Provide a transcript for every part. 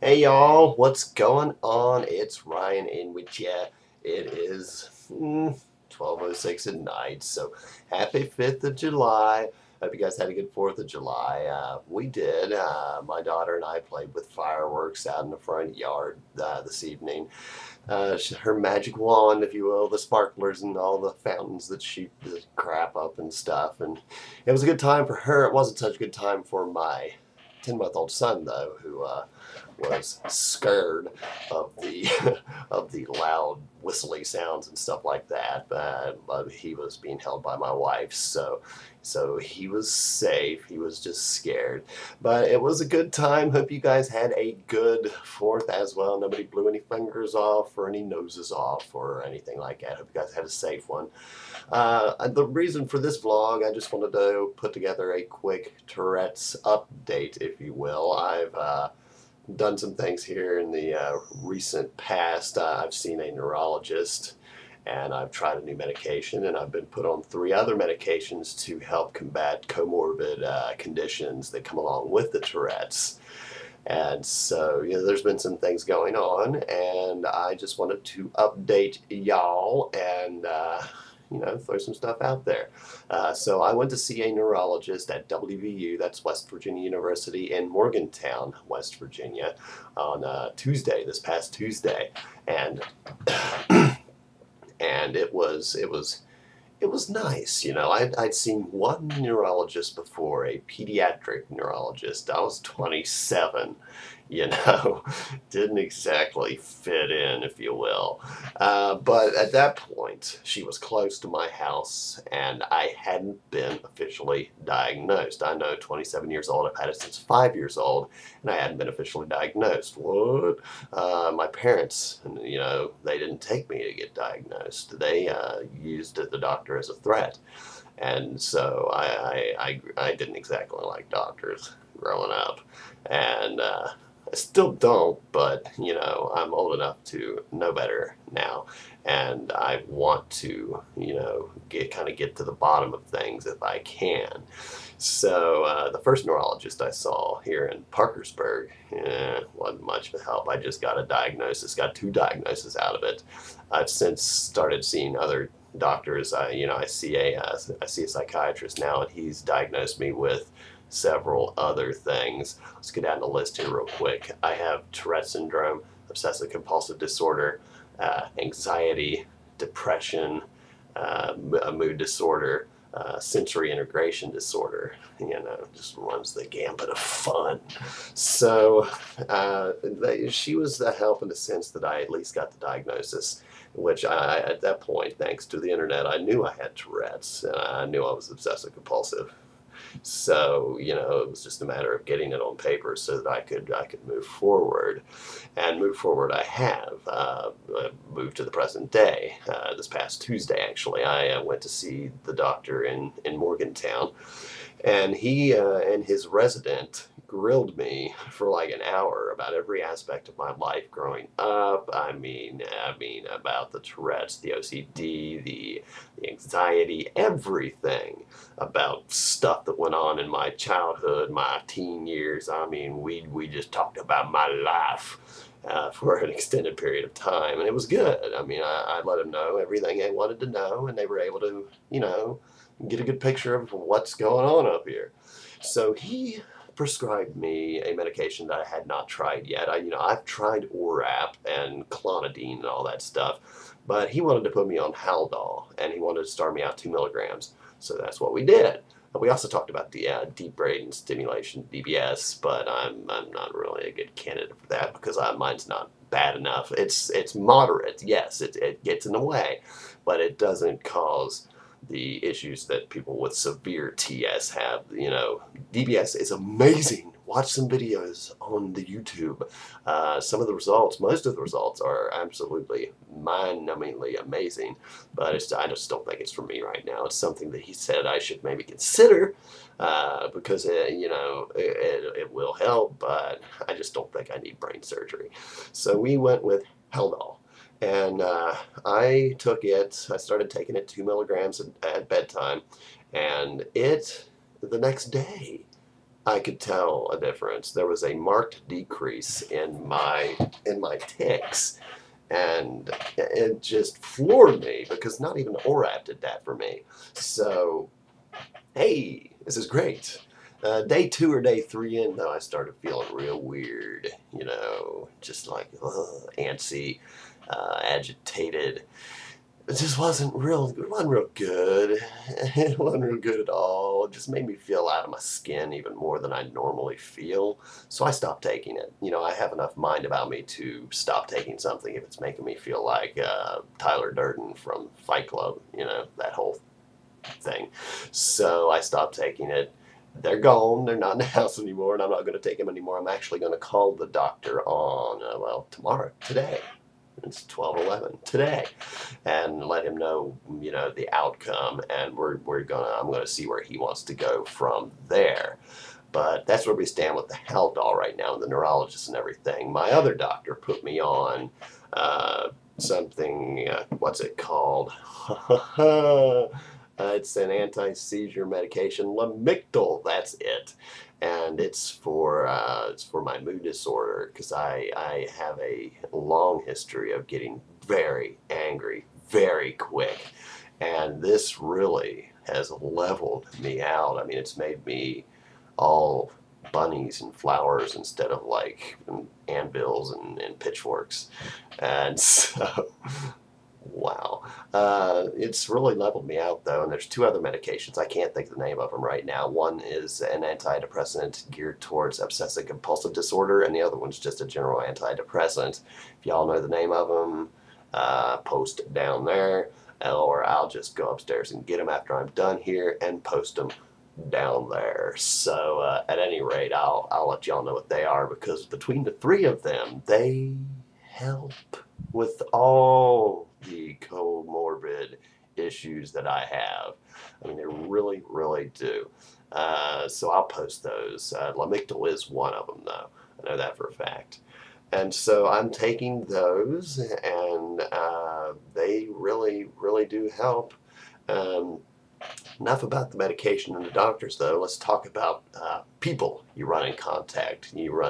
Hey y'all, what's going on? It's Ryan in with ya. It is 12:06 at night, so happy 5th of July. Hope you guys had a good 4th of July. We did. My daughter and I played with fireworks out in the front yard this evening. Her magic wand, if you will, the sparklers and all the fountains that shoot the crap up and stuff. And it was a good time for her. It wasn't such a good time for my 10-month-old son, though, who was scared of the of the loud whistling sounds and stuff like that. But he was being held by my wife, so he was safe. He was just scared. But it was a good time. Hope you guys had a good 4th as well. Nobody blew any fingers off or any noses off or anything like that. Hope you guys had a safe one. The reason for this vlog, I just wanted to put together a quick Tourette's update, if you will. I've done some things here in the recent past. I've seen a neurologist and I've tried a new medication, and I've been put on 3 other medications to help combat comorbid conditions that come along with the Tourette's. And so, there's been some things going on, and I just wanted to update y'all and throw some stuff out there. So I went to see a neurologist at WVU, that's West Virginia University in Morgantown, West Virginia, on Tuesday, this past Tuesday, and and it was nice. I'd seen one neurologist before, a pediatric neurologist. I was 27, you know, didn't exactly fit in, if you will. But at that point, she was close to my house, and I hadn't been officially diagnosed. I know, 27 years old, I've had it since 5 years old, and I hadn't been officially diagnosed. What? My parents, they didn't take me to get diagnosed. They used the doctor as a threat. And so I didn't exactly like doctors growing up. And I still don't, but I'm old enough to know better now, and I want to get to the bottom of things if I can. So the first neurologist I saw here in Parkersburg wasn't much of a help. I just got a diagnosis, got 2 diagnoses out of it. I've since started seeing other doctors. I see a psychiatrist now, and he's diagnosed me with several other things. Let's get down the list here real quick. I have Tourette syndrome, obsessive compulsive disorder, anxiety, depression, a mood disorder, sensory integration disorder. Just runs the gambit of fun. So she was a help in the sense that I at least got the diagnosis, which at that point, thanks to the internet, I knew I had Tourette's, and I knew I was obsessive compulsive. So it was just a matter of getting it on paper so that I could move forward, and move forward I have. Moved to the present day. This past Tuesday, actually, I went to see the doctor in Morgantown, and he and his resident grilled me for like an hour about every aspect of my life growing up. I mean about the Tourette's, the OCD, the anxiety, everything about stuff that went on in my childhood, my teen years. I mean, we just talked about my life for an extended period of time, and it was good. I mean, I let them know everything they wanted to know, and they were able to, get a good picture of what's going on up here. So he prescribed me a medication that I had not tried yet. I've tried Orap and Clonidine and all that stuff, but he wanted to put me on Haldol, and he wanted to start me out 2 milligrams. So that's what we did. We also talked about the deep brain stimulation, DBS, but I'm not really a good candidate for that because mine's not bad enough. It's moderate, yes, it gets in the way, but it doesn't cause the issues that people with severe TS have. DBS is amazing. Watch some videos on the YouTube. Some of the results, most of the results are absolutely mind-numbingly amazing, but I just don't think it's for me right now. It's something that he said I should maybe consider because it will help, but I just don't think I need brain surgery. So we went with Haldol. And I took it, I started taking it 2 milligrams at bedtime, and the next day, I could tell a difference. There was a marked decrease in my tics, and it just floored me because not even ORAD did that for me. So, hey, this is great. Day 2 or day 3 in, though, I started feeling real weird, you know, just like antsy, agitated. It just it wasn't real good. It wasn't real good at all. It just made me feel out of my skin even more than I normally feel. So I stopped taking it. You know, I have enough mind about me to stop taking something if it's making me feel like Tyler Durden from Fight Club, you know, that whole thing. So I stopped taking it. They're gone. They're not in the house anymore, and I'm not going to take them anymore. I'm actually going to call the doctor on, well, tomorrow, today. It's 12:11 today, and let him know, you know, the outcome, and I'm gonna see where he wants to go from there. But that's where we stand with the Haldol right now, and the neurologist and everything. My other doctor put me on something. What's it called? It's an anti-seizure medication, Lamictal. That's it, and it's for my mood disorder because I have a long history of getting very angry very quick, and this really has leveled me out. I mean, it's made me all bunnies and flowers instead of like anvils and pitchforks, and so. Wow. It's really leveled me out, though, and there's 2 other medications. I can't think of the name of them right now. One is an antidepressant geared towards obsessive compulsive disorder, and the other one's just a general antidepressant. If y'all know the name of them, post it down there, or I'll just go upstairs and get them after I'm done here and post them down there. So at any rate, I'll let y'all know what they are, because between the 3 of them, they help with all the comorbid issues that I have. I mean, they really, really do. So I'll post those. Lamictal is one of them, though. I know that for a fact. And so I'm taking those, and they really, really do help. Enough about the medication and the doctors, though. Let's talk about people you run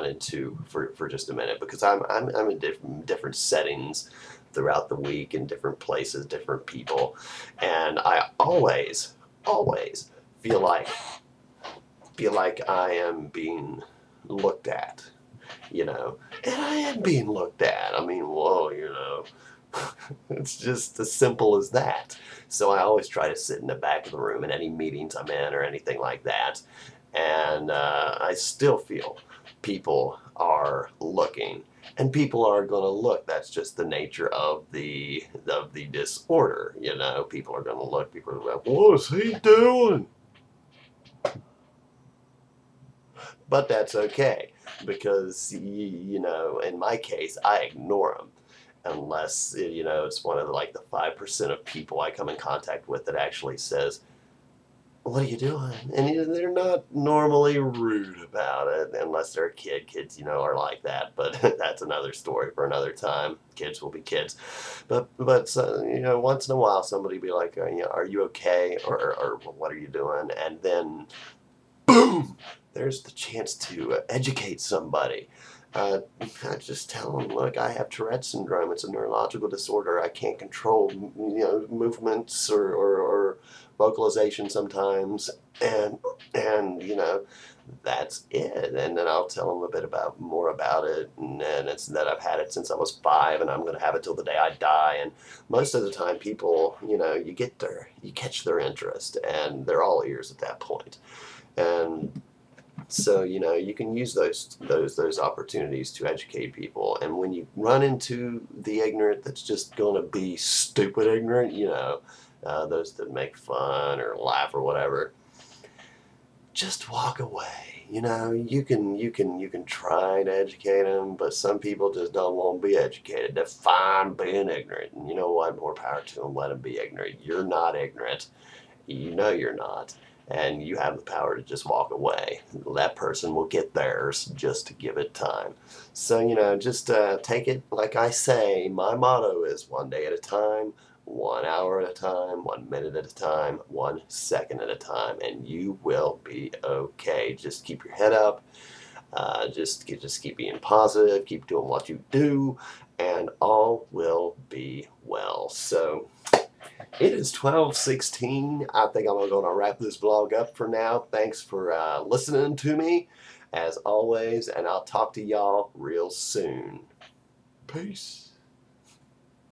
into for just a minute, because I'm in different settings throughout the week, in different places, different people, and I always feel like I am being looked at, you know, and I am being looked at. I mean, whoa, you know. It's just as simple as that. So I always try to sit in the back of the room in any meetings I'm in or anything like that, and I still feel people are looking, and people are going to look. That's just the nature of the disorder, you know. People are going to look. People are like, "What's he doing?" But that's okay, because you know, in my case, I ignore them. Unless, you know, it's one of the 5% of people I come in contact with that actually says, "What are you doing?" And you know, they're not normally rude about it, unless they're a kid. Kids, you know, are like that, but that's another story for another time. Kids will be kids. But you know, once in a while somebody be like, you know, "Are you okay?" or "What are you doing?" And then, boom, there's the chance to educate somebody. I just tell them, "Look, I have Tourette syndrome. It's a neurological disorder. I can't control, you know, movements or vocalization sometimes, and you know, that's it." And then I'll tell them a bit more about it, and then it's that I've had it since I was 5, and I'm going to have it till the day I die. And most of the time, people, you know, you catch their interest, and they're all ears at that point. And so, you know, you can use those opportunities to educate people. And when you run into the ignorant that's just going to be stupid ignorant, you know, those that make fun or laugh or whatever, just walk away. You know, you can try to educate them, but some people just don't want to be educated. They're fine being ignorant. And you know what? More power to them. Let them be ignorant. You're not ignorant. You know you're not. And you have the power to just walk away. That person will get theirs, just to give it time. So, you know, just take it like I say. My motto is one day at a time, 1 hour at a time, 1 minute at a time, 1 second at a time, and you will be okay. Just keep your head up. Just keep being positive. Keep doing what you do, and all will be well. So it is 12:16. I think I'm going to wrap this vlog up for now. Thanks for listening to me, as always, and I'll talk to y'all real soon. Peace.